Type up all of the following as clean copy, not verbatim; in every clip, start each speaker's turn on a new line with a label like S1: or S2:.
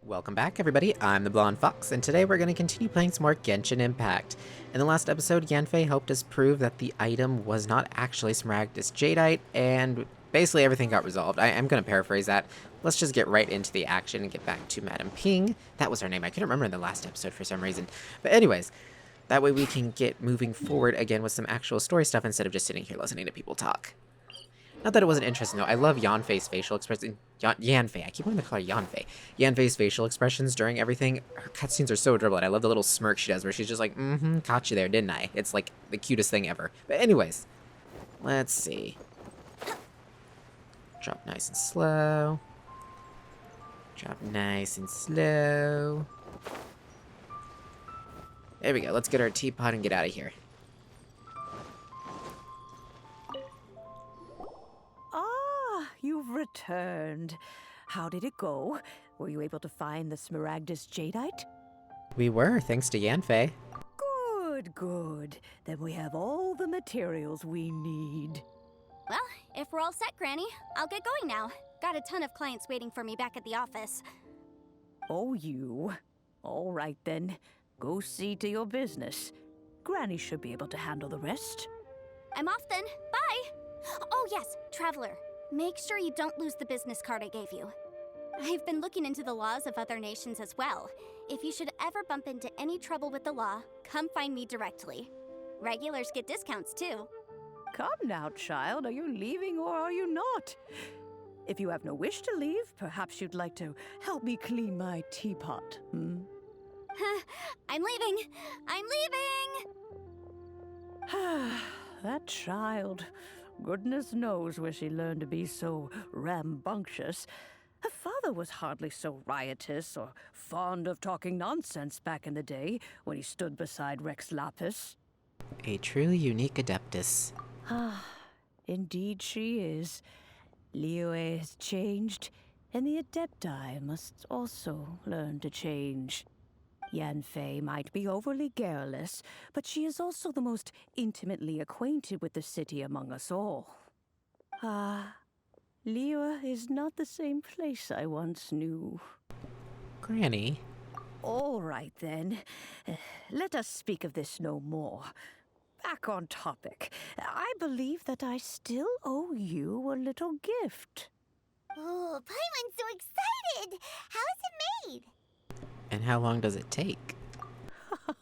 S1: Welcome back, everybody. I'm the Blonde Fox, and today we're going to continue playing some more Genshin Impact. In the last episode, Yanfei helped us prove that the item was not actually Smaragdus Jadeite, and basically everything got resolved. I'm going to paraphrase that. Let's just get right into the action and get back to Madame Ping. That was her name. I couldn't remember in the last episode for some reason. But anyways, that way we can get moving forward again with some actual story stuff instead of just sitting here listening to people talk. Not that it wasn't interesting, though. I love Yanfei's facial expression. Yanfei. I keep wanting to call her Yanfei. Yanfei's facial expressions during everything. Her cutscenes are so adorable, and I love the little smirk she does where she's just like, caught you there, didn't I? It's like the cutest thing ever. But anyways, let's see. Drop nice and slow. Drop nice and slow. There we go. Let's get our teapot and get out of here.
S2: You've returned. How did it go? Were you able to find the Smaragdus Jadeite?
S1: We were, thanks to Yanfei.
S2: Good. Then we have all the materials we need.
S3: Well, if we're all set, Granny, I'll get going now. Got a ton of clients waiting for me back at the office.
S2: Oh, you. All right, then. Go see to your business. Granny should be able to handle the rest.
S3: I'm off then. Bye! Oh, yes, Traveler. Make sure you don't lose the business card I gave you. I've been looking into the laws of other nations as well. If you should ever bump into any trouble with the law, come find me directly. Regulars get discounts too.
S2: Come now, child. Are you leaving or are you not? If you have no wish to leave, perhaps you'd like to help me clean my teapot,
S3: I'm leaving! I'm leaving!
S2: That child. Goodness knows where she learned to be so rambunctious. Her father was hardly so riotous or fond of talking nonsense back in the day when he stood beside Rex Lapis.
S1: A truly unique adeptus.
S2: Indeed she is. Liyue has changed, and the Adepti must also learn to change. Yanfei might be overly garrulous, but she is also the most intimately acquainted with the city among us all. Liyue is not the same place I once knew.
S1: Granny?
S2: All right, then. Let us speak of this no more. Back on topic. I believe that I still owe you a little gift.
S3: Oh, Paimon's so excited! How is it made?
S1: And how long does it take?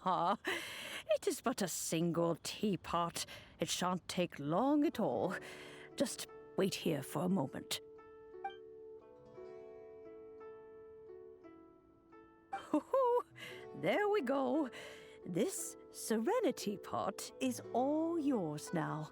S2: It is but a single teapot. It shan't take long at all. Just wait here for a moment. There we go. This Serenity pot is all yours now.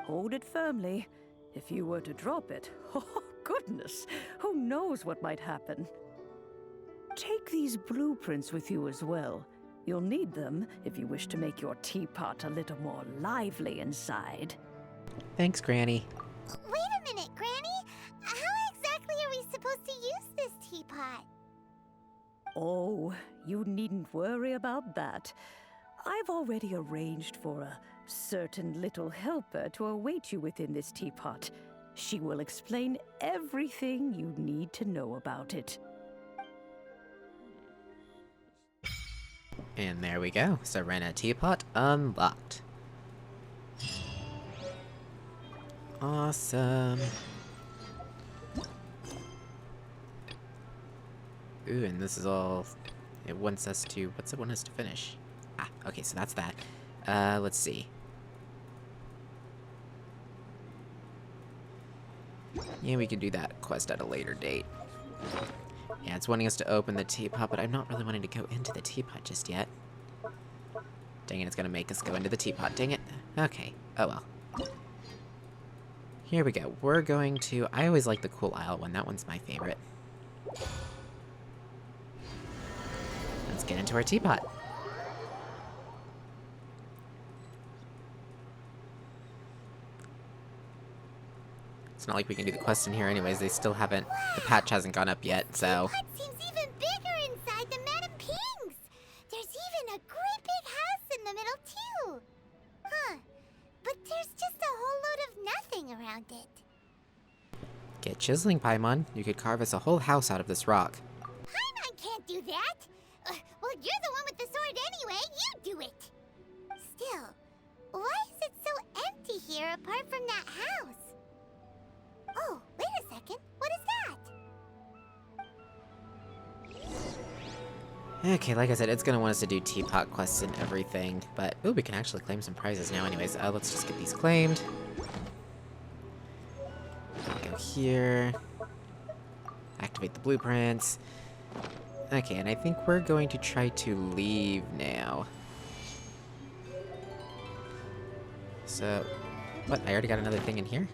S2: Hold it firmly. If you were to drop it, oh goodness, who knows what might happen. Take these blueprints with you as well. You'll need them if you wish to make your teapot a little more lively inside.
S1: Thanks, Granny.
S3: Wait a minute, Granny! How exactly are we supposed to use this teapot?
S2: Oh, you needn't worry about that. I've already arranged for a certain little helper to await you within this teapot. She will explain everything you need to know about it.
S1: And there we go. Serena Teapot unlocked. Awesome. Ooh, and this is all... It wants us to... What's it want us to finish? Ah, okay, so that's that. Let's see. Yeah, we can do that quest at a later date. Yeah, it's wanting us to open the teapot, but I'm not really wanting to go into the teapot just yet. Dang it, it's gonna make us go into the teapot. Dang it. Okay. Oh well. Here we go. We're going to... I always like the cool aisle one. That one's my favorite. Let's get into our teapot. It's not like we can do the quest in here anyways. They still haven't... The patch hasn't gone up yet, so...
S3: The teapot seems even bigger inside than Madame Ping's! There's even a great big house in the middle, too! Huh. But there's just a whole load of nothing around it.
S1: Get chiseling, Paimon. You could carve us a whole house out of this rock.
S3: Paimon can't
S4: do that. Well, you're the one with the sword anyway. You do it. Still, why is it so empty here apart from that house? Oh, wait a second. What is that?
S1: Okay, like I said, it's gonna want us to do teapot quests and everything, but ooh, we can actually claim some prizes now anyways. Let's just get these claimed. Go here. Activate the blueprints. Okay, and I think we're going to try to leave now. So, what? I already got another thing in here?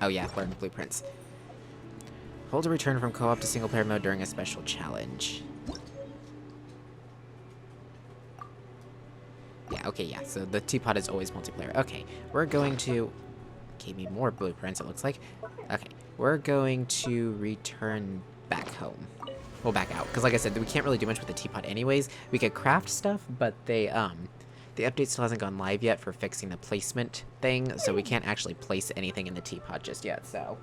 S1: Oh yeah, learn blueprints. Hold to return from co-op to single-player mode during a special challenge. Yeah, okay, yeah, so the teapot is always multiplayer. Okay, we're going to... Gave me more blueprints, it looks like. Okay, we're going to return back home. Well, back out, because like I said, we can't really do much with the teapot anyways. We could craft stuff, but the update still hasn't gone live yet for fixing the placement thing, so we can't actually place anything in the teapot just yet, so...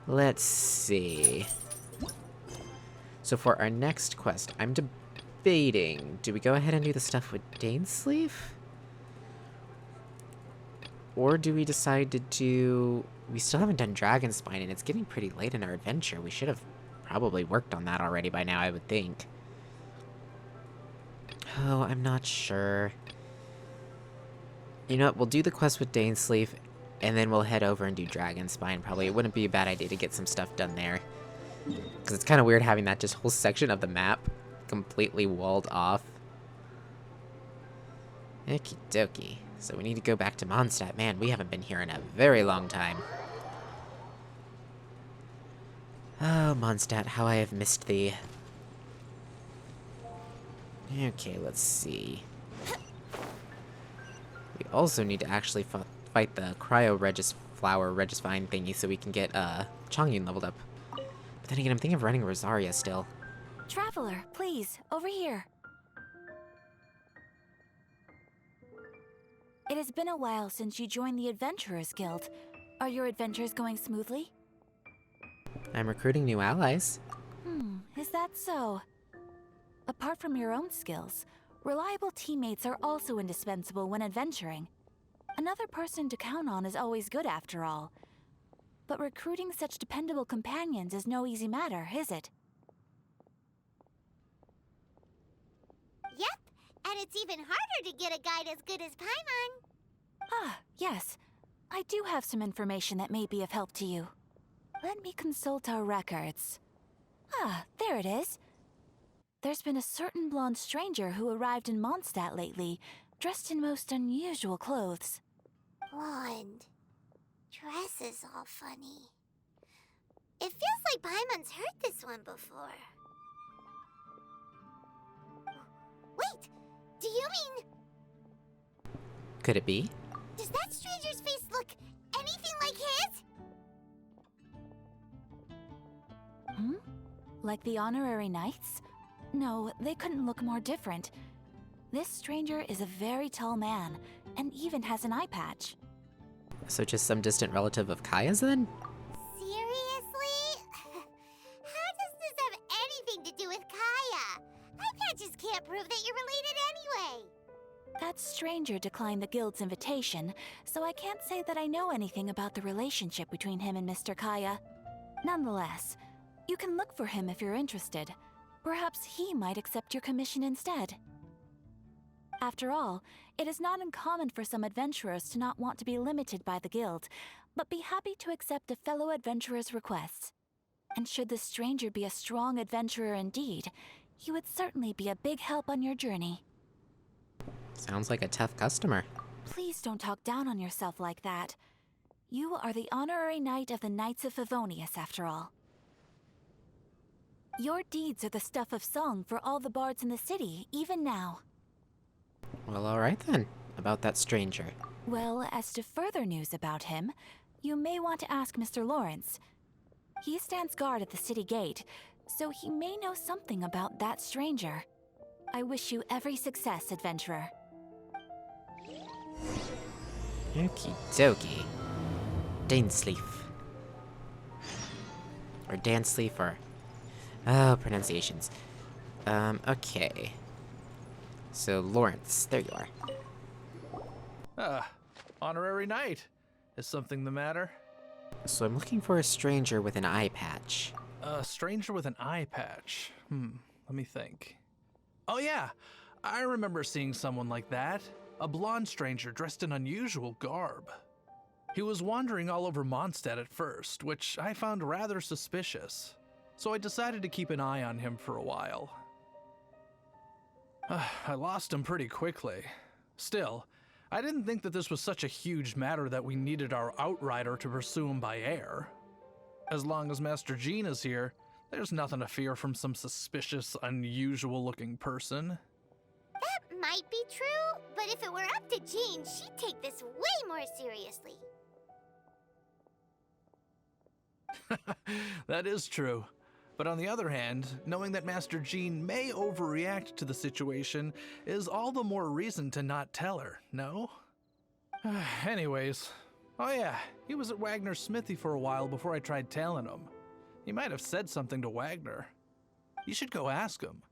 S1: Let's see... So for our next quest, I'm debating, do we go ahead and do the stuff with Dainsleif? Or do we decide to do... We still haven't done Dragonspine, and it's getting pretty late in our adventure. We should have probably worked on that already by now, I would think. Oh, I'm not sure. You know what, we'll do the quest with Dainsleif, and then we'll head over and do Dragonspine, probably. It wouldn't be a bad idea to get some stuff done there. Because it's kind of weird having that just whole section of the map completely walled off. Okie dokie. So we need to go back to Mondstadt. Man, we haven't been here in a very long time. Oh, Mondstadt, how I have missed thee. Okay, let's see. We also need to actually fight the flower Regisvine thingy so we can get Chongyun leveled up. But then again, I'm thinking of running Rosaria still.
S5: Traveler, please, over here. It has been a while since you joined the Adventurers Guild. Are your adventures going smoothly?
S1: I'm recruiting new allies.
S5: Is that so? Apart from your own skills, reliable teammates are also indispensable when adventuring. Another person to count on is always good after all. But recruiting such dependable companions is no easy matter, is it?
S4: Yep, and it's even harder to get a guide as good as Paimon.
S5: Ah, yes. I do have some information that may be of help to you. Let me consult our records. Ah, there it is. There's been a certain blonde stranger who arrived in Mondstadt lately, dressed in most unusual clothes.
S4: Blonde. Dresses all funny. It feels like Paimon's heard this one before. Wait, do you mean...
S1: Could it be?
S4: Does that stranger's face look anything like his?
S5: Like the honorary knights? No, they couldn't look more different. This stranger is a very tall man, and even has an eye patch.
S1: So just some distant relative of Kaya's then?
S4: Seriously? How does this have anything to do with Kaya? Eye patches can't prove that you're related anyway.
S5: That stranger declined the guild's invitation, so I can't say that I know anything about the relationship between him and Mr. Kaya. Nonetheless, you can look for him if you're interested. Perhaps he might accept your commission instead. After all, it is not uncommon for some adventurers to not want to be limited by the guild, but be happy to accept a fellow adventurer's requests. And should the stranger be a strong adventurer indeed, he would certainly be a big help on your journey.
S1: Sounds like a tough customer.
S5: Please don't talk down on yourself like that. You are the honorary knight of the Knights of Favonius, after all. Your deeds are the stuff of song for all the bards in the city, even now.
S1: Well, alright then. About that stranger.
S5: Well, as to further news about him, you may want to ask Mr. Lawrence. He stands guard at the city gate, so he may know something about that stranger. I wish you every success, adventurer.
S1: Okie dokie. Dainsleif. or dance leaf, or... Oh, pronunciations. Okay. So, Lawrence, there you are.
S6: Honorary knight. Is something the matter?
S1: So I'm looking for a stranger with an eye patch.
S6: A stranger with an eye patch. Let me think. Oh yeah, I remember seeing someone like that. A blonde stranger dressed in unusual garb. He was wandering all over Mondstadt at first, which I found rather suspicious. So I decided to keep an eye on him for a while. I lost him pretty quickly. Still, I didn't think that this was such a huge matter that we needed our outrider to pursue him by air. As long as Master Jean is here, there's nothing to fear from some suspicious, unusual-looking person.
S4: That might be true, but if it were up to Jean, she'd take this way more seriously.
S6: That is true. But on the other hand, knowing that Master Jean may overreact to the situation is all the more reason to not tell her, no? Anyways, oh yeah, he was at Wagner's smithy for a while before I tried tailing him. He might have said something to Wagner. You should go ask him.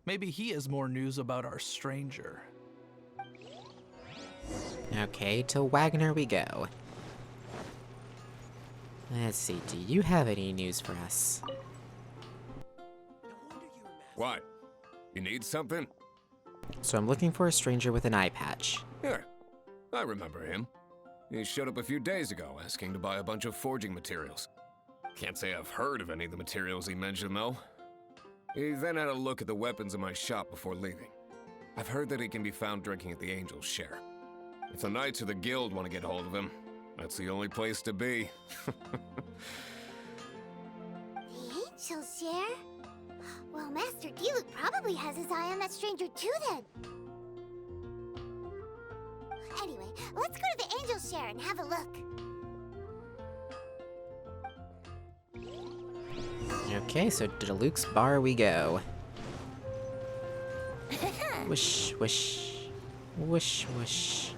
S6: Maybe he has more news about our stranger.
S1: Okay, to Wagner we go. Let's see, do you have any news for us?
S7: What? You need something?
S1: So I'm looking for a stranger with an eye patch.
S7: Here. I remember him. He showed up a few days ago asking to buy a bunch of forging materials. Can't say I've heard of any of the materials he mentioned, though. He then had a look at the weapons in my shop before leaving. I've heard that he can be found drinking at the Angel's Share. If the Knights of the Guild want to get hold of him, that's the only place to be.
S4: The Angel's Share? Well, Master Diluc probably has his eye on that stranger too, then. Anyway, let's go to the Angel's Share and have a look.
S1: Okay, so to Luke's bar we go. Wish, wish. Wish, wish.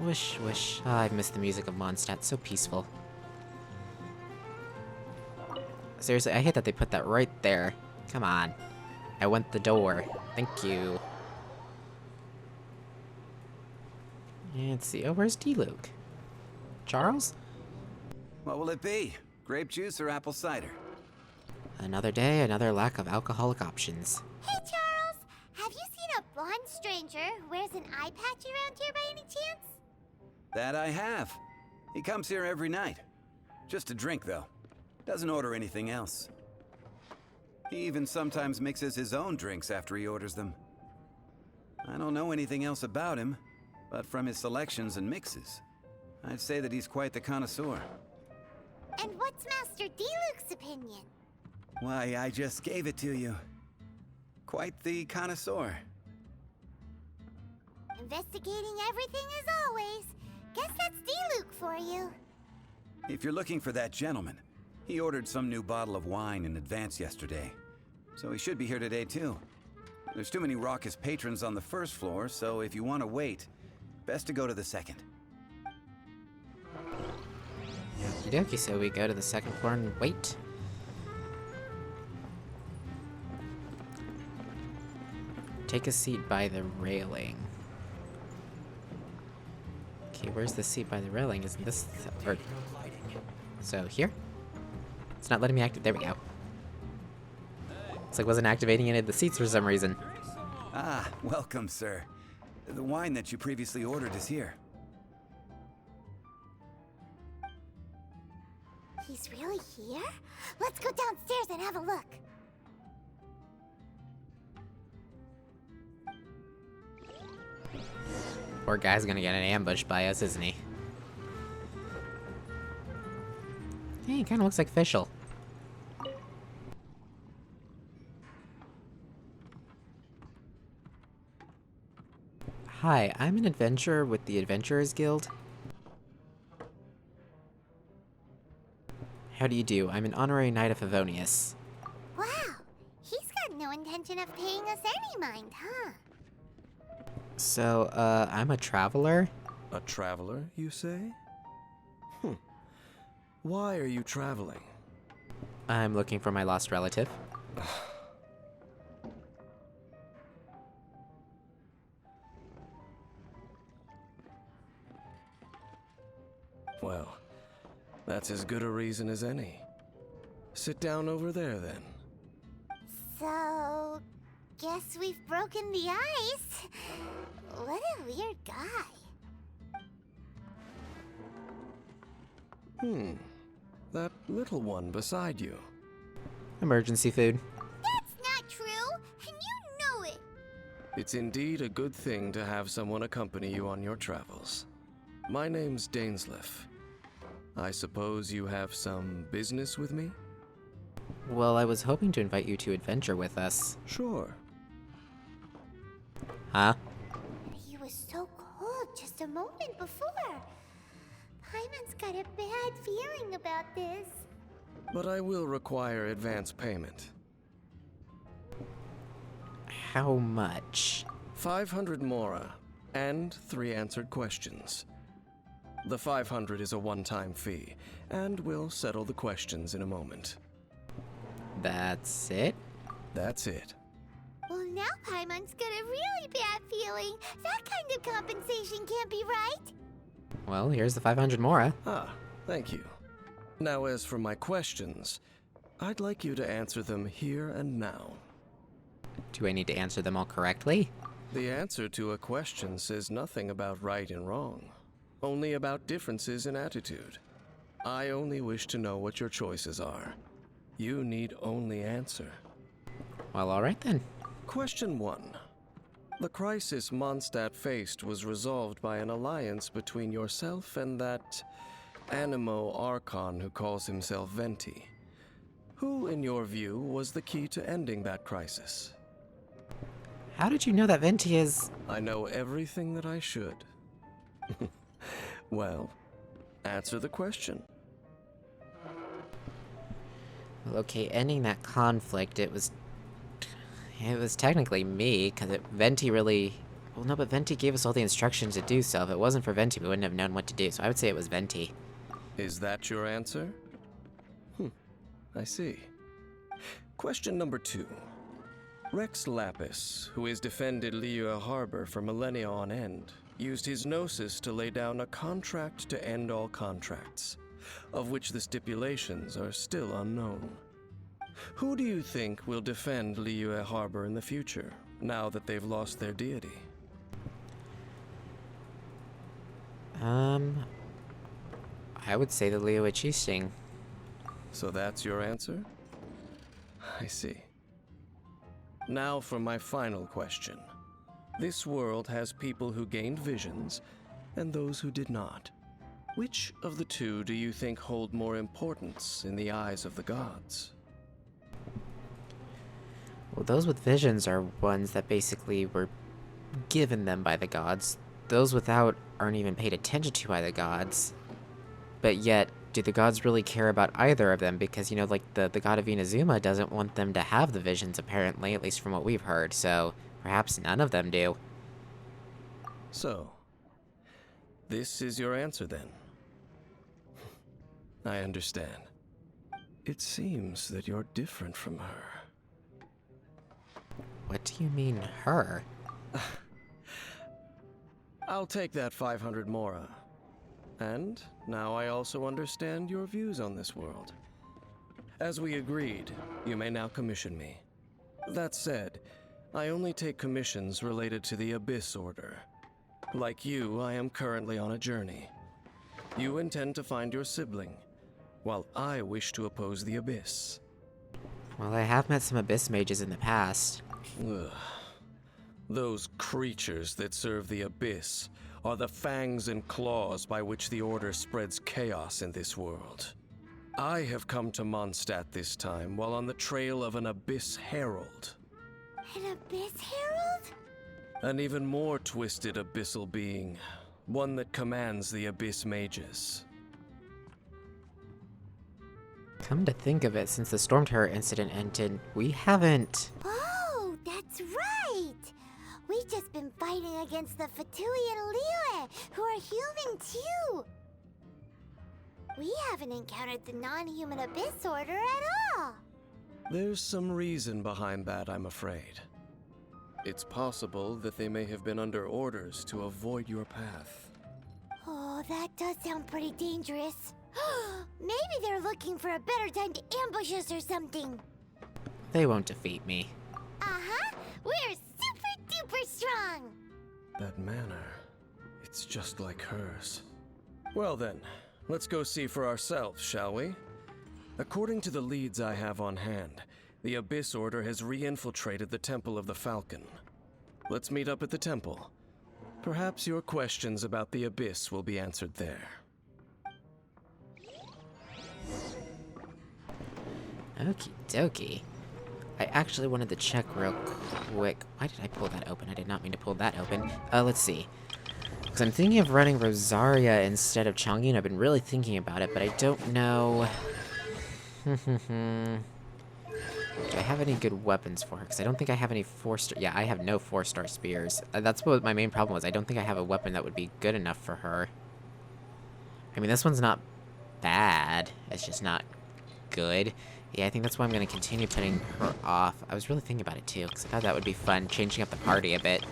S1: Wish, wish. Ah, I've missed the music of Mondstadt, so peaceful. Seriously, I hate that they put that right there. Come on. I want the door. Thank you. Let's see. Oh, where's D-Luke? Charles?
S8: What will it be? Grape juice or apple cider?
S1: Another day, another lack of alcoholic options.
S4: Hey, Charles! Have you seen a blonde stranger who wears an eye patch around here by any chance?
S8: That I have. He comes here every night. Just to drink, though. Doesn't order anything else. He even sometimes mixes his own drinks after he orders them. I don't know anything else about him, but from his selections and mixes, I'd say that he's quite the connoisseur.
S4: And what's Master Diluc's opinion?
S8: Why, I just gave it to you. Quite the connoisseur.
S4: Investigating everything as always. Guess that's Diluc for you.
S8: If you're looking for that gentleman, he ordered some new bottle of wine in advance yesterday. So he should be here today, too. There's too many raucous patrons on the first floor, so if you want to wait, best to go to the second.
S1: Okie dokie, so we go to the second floor and wait. Take a seat by the railing. Okay, where's the seat by the railing? Isn't this... or... So, here? It's not letting me activate. There we go. It's like wasn't activating any of the seats for some reason.
S8: Ah, welcome, sir. The wine that you previously ordered is here.
S4: He's really here? Let's go downstairs and have a look.
S1: Poor guy's gonna get ambushed by us, isn't he? Hey, he kinda looks like Fischl. Hi, I'm an adventurer with the Adventurers Guild. How do you do? I'm an honorary knight of Favonius.
S4: Wow, he's got no intention of paying us any mind, huh?
S1: So, I'm a traveler.
S9: A traveler, you say? Why are you traveling?
S1: I'm looking for my lost relative.
S9: Well, that's as good a reason as any. Sit down over there, then.
S4: So, guess we've broken the ice. What a weird guy.
S9: That little one beside you.
S1: Emergency food.
S4: That's not true, and you know it.
S9: It's indeed a good thing to have someone accompany you on your travels. My name's Dainsleif. I suppose you have some business with me?
S1: Well, I was hoping to invite you to adventure with us.
S9: Sure.
S1: Huh?
S4: He was so cold just a moment before. Paimon's got a bad feeling about this.
S9: But I will require advance payment.
S1: How much?
S9: 500 mora, and 3 answered questions. The 500 is a one-time fee, and we'll settle the questions in a moment.
S1: That's it?
S9: That's it.
S4: Well, now Paimon's got a really bad feeling. That kind of compensation can't be right.
S1: Well, here's the 500 mora.
S9: Ah, thank you. Now, as for my questions, I'd like you to answer them here and now.
S1: Do I need to answer them all correctly?
S9: The answer to a question says nothing about right and wrong, only about differences in attitude. I only wish to know what your choices are. You need only answer.
S1: Well, alright then.
S9: Question 1. The crisis Mondstadt faced was resolved by an alliance between yourself and that Animo Archon who calls himself Venti. Who, in your view, was the key to ending that crisis?
S1: How did you know that Venti is...
S9: I know everything that I should. Well, answer the question.
S1: Well, okay, ending that conflict, it was technically me, because Venti really... Well, no, but Venti gave us all the instructions to do so. If it wasn't for Venti, we wouldn't have known what to do, so I would say it was Venti.
S9: Is that your answer? I see. Question number 2. Rex Lapis, who has defended Liyue Harbor for millennia on end, used his gnosis to lay down a contract to end all contracts, of which the stipulations are still unknown. Who do you think will defend Liyue Harbor in the future, now that they've lost their deity?
S1: I would say the Liyue Qixing.
S9: So that's your answer? I see. Now for my final question. This world has people who gained visions, and those who did not. Which of the two do you think hold more importance in the eyes of the gods?
S1: Well, those with visions are ones that basically were given them by the gods. Those without aren't even paid attention to by the gods. But yet, do the gods really care about either of them? Because, you know, like, the god of Inazuma doesn't want them to have the visions, apparently, at least from what we've heard, so perhaps none of them do.
S9: So, this is your answer then? I understand. It seems that you're different from her.
S1: What do you mean, her?
S9: I'll take that 500 mora. And now I also understand your views on this world. As we agreed, you may now commission me. That said, I only take commissions related to the Abyss Order. Like you, I am currently on a journey. You intend to find your sibling, while I wish to oppose the Abyss.
S1: Well, I have met some Abyss mages in the past.
S9: Ugh. Those creatures that serve the Abyss are the fangs and claws by which the Order spreads chaos in this world. I have come to Mondstadt this time while on the trail of an Abyss Herald.
S4: An Abyss Herald?
S9: An even more twisted abyssal being, one that commands the Abyss mages.
S1: Come to think of it, since the Storm Terror incident ended, we haven't...
S4: Oh, that's right! We've just been fighting against the Fatui and Liyue, who are human too! We haven't encountered the non-human Abyss Order at all.
S9: There's some reason behind that, I'm afraid. It's possible that they may have been under orders to avoid your path.
S4: Oh, that does sound pretty dangerous. Maybe they're looking for a better time to ambush us or something.
S1: They won't defeat me.
S4: Uh-huh. We're super duper strong.
S9: That manner, it's just like hers. Well then, let's go see for ourselves, shall we? According to the leads I have on hand, the Abyss Order has re-infiltrated the Temple of the Falcon. Let's meet up at the temple. Perhaps your questions about the Abyss will be answered there.
S1: Okie dokie. I actually wanted to check real quick. Why did I pull that open? I did not mean to pull that open. Let's see. Because I'm thinking of running Rosaria instead of Chang'e, and I've been really thinking about it, but I don't know... Do I have any good weapons for her? Because I don't think I have any 4-star... Yeah, I have no 4-star spears. That's what my main problem was. I don't think I have a weapon that would be good enough for her. I mean, this one's not bad. It's just not good. Yeah, I think that's why I'm going to continue putting her off. I was really thinking about it, too, because I thought that would be fun, changing up the party a bit.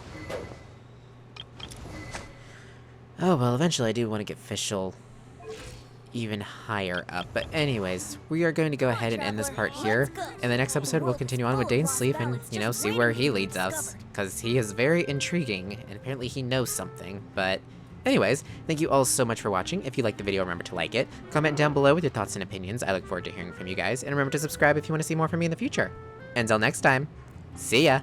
S1: Oh, well, eventually I do want to get Fischl even higher up. But anyways, we are going to go ahead and end this part here. In the next episode, we'll continue on with Dane's Sleep and, you know, see where he leads us. Because he is very intriguing, and apparently he knows something. But anyways, thank you all so much for watching. If you liked the video, remember to like it. Comment down below with your thoughts and opinions. I look forward to hearing from you guys. And remember to subscribe if you want to see more from me in the future. Until next time, see ya!